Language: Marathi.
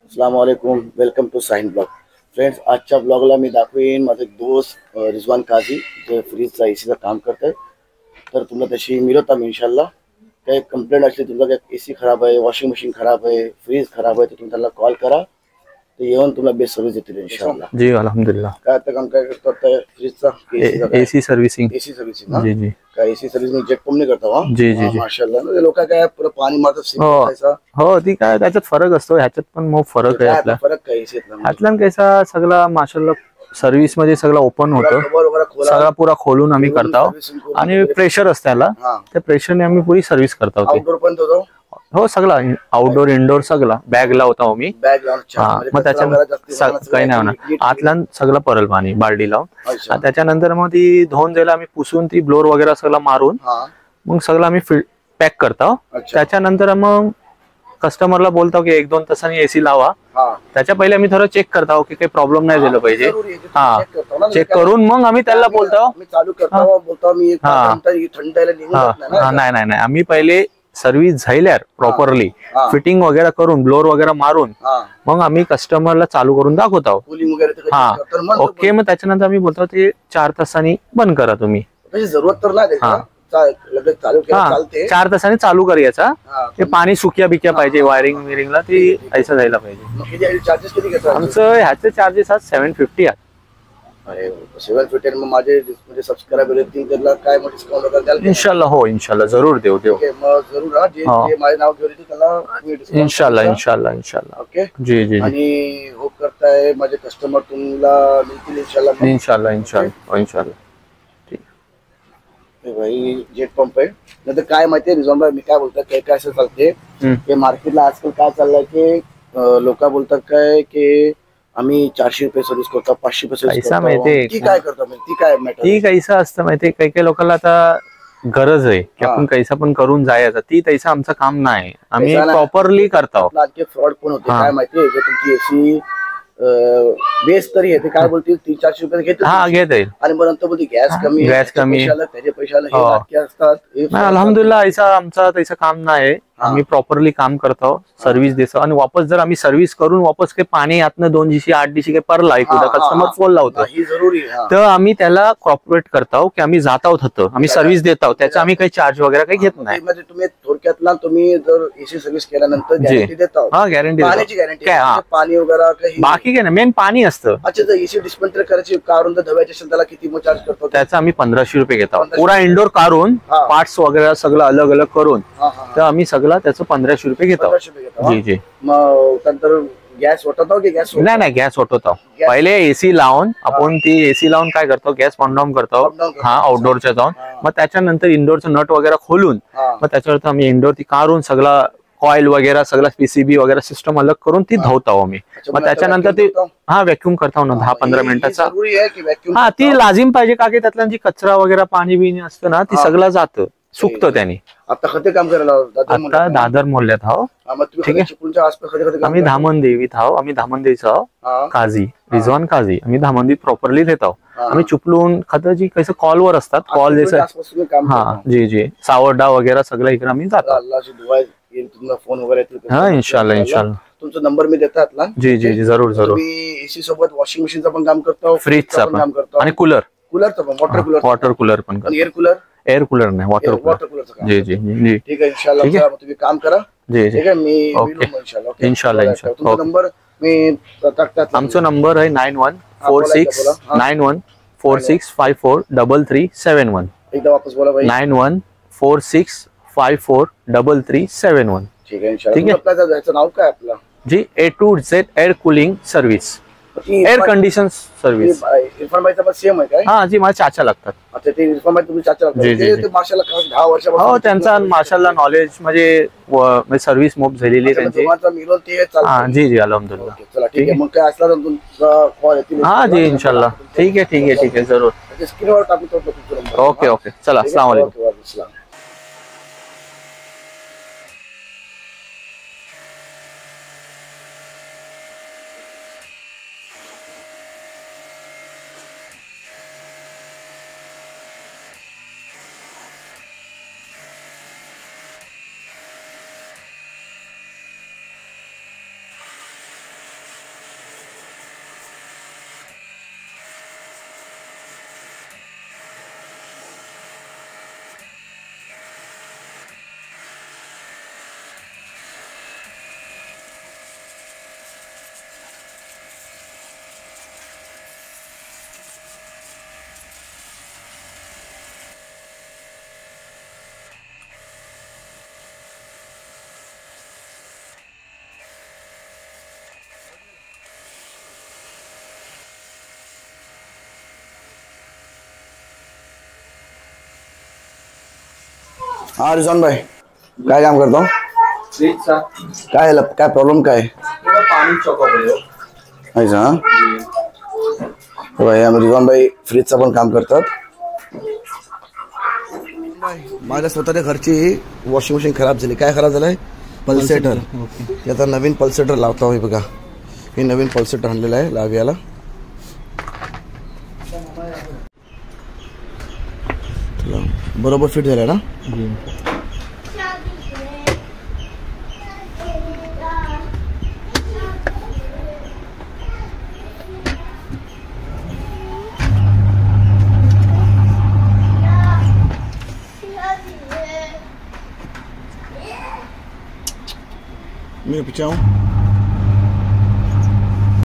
अस्सलामुअलैकुम, welcome to sign blog. Friends, आजच्या ब्लॉगला मी दाखवीन माझे दोस्त रिजवान काझी जे फ्रीजचा एसीचं काम करतात. तर तुम्हाला तशी मिळत आम्ही इन्शाल्लाह. काही कंप्लेंट असली, तुमचा काही एसी खराब आहे, वॉशिंग मशीन खराब आहे, फ्रीज खराब आहे, तर तुम्ही त्याला कॉल करा. ते येऊन तुम्हाला बेस्ट सर्व्हिस देतील इन्शाल्लाह. जी अल्हम्दुलिल्लाह. काय आता काम काय करतात फ्रीजचा एसी सर्व्हिसिंग. एसी सर्व्हिसिंग ना? जी जी काय एसी सर्व्हिस मी जेट पंप नाही करता हा. जी जी जी. माशाल्लाह. लोक काय पुरं पाणी मारतात हो सिंपल. हो, ती काय त्याच्यात फरक असतो, ह्याच्यात पण मग फरक आहे आपला. फरक काय एसी ह्यातला कैसा सगळा माशाल्लाह सर्व्हिस मध्ये सगळं ओपन होतं, सगळा पुरा खोलून आम्ही करतो आणि प्रेशर असतं त्याला, त्या प्रेशरने आम्ही पुरी सर्व्हिस करतो. आउटडोर पण होतो. हो, सगळा आउटडोर इंडोर सगळा बॅग लावतो मी. मग त्याच्या काही नाही होणार, आतला सगळं परल पाणी बालडी लावून. त्याच्यानंतर मग ती धुवून द्यायला आम्ही पुसून ती ब्लोअर वगैरे सगळं मारून मग सगळं आम्ही पॅक करतो. त्याच्यानंतर मग कस्टमरला बोलतो की 1-2 तासांनी एसी लावा. त्याच्या पहिले आम्ही थोडं चेक करतो की काही प्रॉब्लेम नाही झालं पाहिजे. हा, चेक करून मग आम्ही त्याला बोलतो. नाही नाही नाही, आम्ही पहिले सर्व्हिस झाल्यावर प्रॉपरली फिटिंग वगैरे करून ब्लोअर वगैरे मारून मग आम्ही कस्टमरला चालू करून दाखवतो. हा ओके, मग त्याच्यानंतर आम्ही बोलतो ते 4 तासांनी बंद करा तुम्ही. जरूरत तर नाही. हा, 4 तासांनी चालू करायचा. ते पाणी सुक्या बिक्या पाहिजे, वायरिंग विरिंगला ती ऐसा जायला पाहिजे. आमचं ह्याचे चार्जेस आज 750 आहेत. 750 मग माझे सबस्क्रायबर येतील त्याला काय मग डिस्काउंट वगैरे इन्शाल्लाह. हो इन्शाल्लाह, जरूर देऊ. मग जरूर जे माझे नाव घेऊन त्याला इन्शाल्लाह इन्शाल्लाह इन्शाल्लाह. ओके जी जी. आणि होप करताय माझे कस्टमर तुम्हाला मिळतील इन्शाल्लाह. इन्शाल्लाह इन्शाल्लाह इन्शाल्लाह. भाई जेट पंप आहे. नंतर काय माहितीये रिझॉन मी काय बोलतात, काय काय असं चालते की मार्केटला आजकाल काय चाललंय की लोक बोलतात काय की आम्ही 400 रुपये सर्व्हिस करतो, 500 रुपये सर्व्हिस करतो. ती काय करतो ती काय ती कैसा असतं माहितीये, काही काही लोकांना आता गरज आहे की आपण कैसा पण करून जायचं, ती तैसा आमचं काम नाही. आम्ही प्रॉपरली करतो. फ्रॉड पण होते काय माहितीये, तुमची एसी बेस तरी आहे ते काय बोलतील 300-400 रुपये घेत. हा, घेत येईल. आणि मग नंतर बोलते गॅस कमी त्याचे पैशाला असतात. अल्हम्दुलिल्लाह, ऐसा आमचा तैसा काम नाही. आम्ही प्रॉपरली काम करतो, सर्व्हिस देतो. आणि वापस जर आम्ही सर्व्हिस करून वापस काही पाणी यातनं 2 दिवशी 8 दिवशी काही परला कस्टमर फोन लावतो, तर आम्ही त्याला कॉर्पोरेट करतो की आम्ही जात आहोत, आम्ही सर्व्हिस देत आहोत, त्याचा आम्ही काही चार्ज वगैरे काही घेत नाही. म्हणजे तुम्ही थोडक्यातला तुम्ही जर एसी सर्व्हिस केल्यानंतर गॅरंटी देता. हा, गॅरंटी काय पाणी वगैरे बाकी काय नाही, मेन पाणी असतं. अच्छा, जर एसी डिस्पेंसर करायची काढून जर धवायची असेल त्याला किती मग चार्ज करतो? त्याचा आम्ही 1500 रुपये घेतो. पुरा इंडोर काढून पार्ट्स वगैरे सगळं अलग अलग करून तर आम्ही सगळं त्याचं 1500 रुपये घेतो. जी जी. मग नंतर गॅस ओटवतो की गॅस नाही नाही, गॅस ओटवतो. पहिले एसी लावून आपण ती एसी लावून काय करतो, गॅस ऑन डाऊन करतो. हा, आउटडोरच्या जाऊन मग त्याच्यानंतर इंडोरचं नट वगैरे खोलून मग त्याच्यावर आम्ही इंडोर ती काढून सगळं कॉईल वगैरे सगळं पीसीबी वगैरे सिस्टम अलग करून ती धुवतो आम्ही. मग त्याच्यानंतर ते व्हॅक्युम करतो ना 10-15 मिनिटाचा. हा, ती लाजिम पाहिजे का की त्यातला जी कचरा वगैरे पाणी बिणी असतं ना, ती सगळं जातं, सुकतं त्याने. आता खते काम करायला आता दादर मोहल्ल्यात आहो. ठीक आहे, आम्ही धामणदेवीत आहो. आम्ही धामणदेवीचा आहो काझी, रिजवान काझी. आम्ही धामणदेवी प्रॉपरली देत आहो. आम्ही चुपलून खत जी कसं कॉलवर असतात, कॉल जसं हा जी जी सावरडा वगैरे सगळं इकडे आम्ही जातो. फोन वगैरे. हा, इन्शाल्लाह इन्शाल्लाह. तुमचा नंबर मी देतात ना. जी जी जी, जरूर जरूर. एसी सोबत वॉशिंग मशीनचं पण काम करतो, फ्रीजचं पण काम करतो आणि कूलरचं पण, वॉटर कूलर पण करतो. एअर कूलर नाही, वॉटर कूलर. जी जी जी, ठीक आहे. इंशाल्लाह तुम्ही काम करा. जी जी, मी इन्शाल्लाह इन्शाल्लाह. नंबर मी आमचा नंबर आहे 914654654337 एकदा वापस बोला भाई. 9146543371. ठीक आहे इंशाल्लाह. याचं नाव काय आपलं? जी, A to Z air cooling service, air condition service. Irfan भाईचा पण सेम आहे काय? हा जी, माझे चाचा लागतात. अच्छा, ते इरफान भाई तुम्ही चाचा लागतात. माशाल्लाह 10 वर्षापासून. हो, त्यांचा माशाल्लाह नॉलेज म्हणजे सर्व्हिस मोप झालेली त्यांची. हा जी जी, अल्हम्दुलिल्लाह. चला ठीक आहे, मग काय असला तर तुमचा कॉल येतील. हा जी, इन्शाल्लाह. ठीक आहे ठीक आहे ठीक आहे, जरूर. स्क्रीनवर टाकतो. ओके ओके, चला, अस्सलाम वालेकुम. हाँ रिजवान भाई, काय काम करता हूँ? फ्रीजचा काय प्रॉब्लेम काय पाणी चॉकअप ऐसा हाँ तो भाई हम रिजवान भाई फ्रीजचा पण काम करतात. माझ्या स्वतःच्या घरची वॉशिंग मशीन खराब झाली. काय खराब झालंय? पल्सेटर. आता नवीन पल्सेटर लावतो मी बघा. हे नवीन पल्सेटर आणलेलं आहे लाव्याला. बरोबर फिट झालं ना. मैं पीछे हूँ.